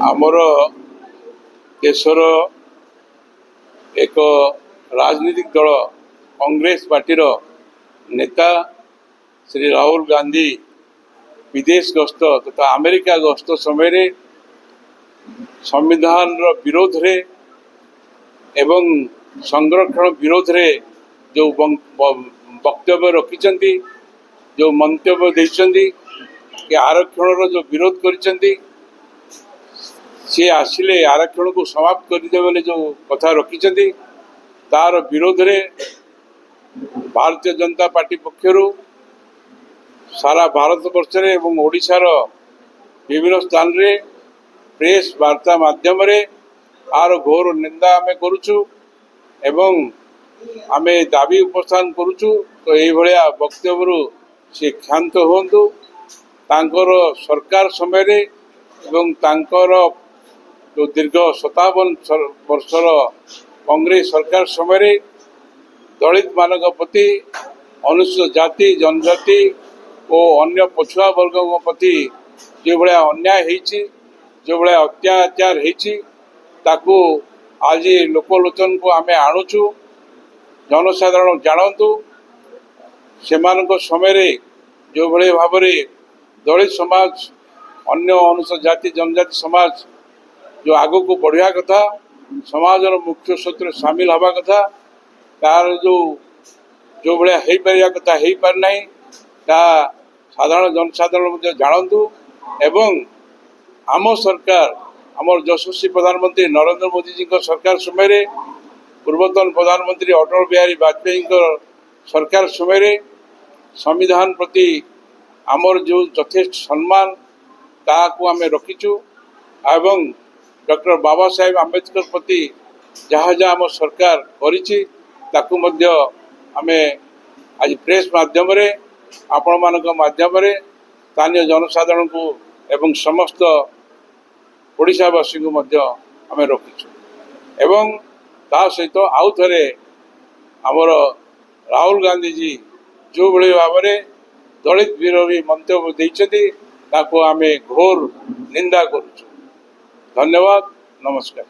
आमर देशर एक राजनीतिक दल कांग्रेस पार्टी नेता श्री राहुल गांधी विदेश गस्त तथा अमेरिका गस्त समय संविधान विरोध रे एवं संरक्षण विरोध रे जो वक्तव्य रखिंट जो मंतव्य देइछंती कि आरक्षण जो विरोध करिसेंती सी आसिले आरक्षण को समाप्त करदे बोले जो कथा रखिंट तार विरोध रे भारतीय जनता पार्टी पक्षर सारा भारत वर्ष एवं ओडिशार विभिन्न स्थान रे प्रेस वार्ता माध्यम रे आर घोर निंदा आमे करुचु एवं आमे दाबी उपस्थान करुचु। तो यही भलिया वक्तव्य से क्षांत हुंतु तांकर सरकार समय रे एवं तांकर जो दीर्घ 57 वर्षर कांग्रेस सरकार समय दलित मानक प्रति अनुसूचित जाति जनजाति और अन्य पछुआ वर्ग प्रति जो भाया अन्याय होइछि जो भाया अत्याचार होइछि ताकू आज लोकलोचन को आमे आणुचु जनसाधारण जानतु सेमानक समय जो भले भाव दलित समाज अन्य अनुसूचित जाति जनजाति समाज जो आगो को बढ़िया कथा समाज मुख्य स्रोत सामिल हवा कथा तार जो भाया हो पार कथा हो पार ना साधारण जनसाधारण जानतु एवं आम सरकार आम यशस्वी प्रधानमंत्री नरेंद्र मोदी जी सरकार समय पूर्वतन प्रधानमंत्री अटल बिहारी वाजपेयी सरकार समय संविधान प्रति आमर जो यथेष्ट सम्मान ताकू आमे रखीचु एवं डॉक्टर बाबा साहेब आंबेडकर प्रति जहाँ जहाँ आम सरकार करिछि ताकू मध्य आमे आज प्रेस माध्यम रे आपण मानक माध्यम रे स्थानीय जनसाधारण को एवं समस्त ओडिशावासी को मध्य आमे रखीचु एवं ता सहित आउ थरे आमर राहुल गांधी जी जो भली भाव में दलित विरोधी मंतव्य देइछथि ताको आमे घोर निंदा करूछु। धन्यवाद, नमस्कार।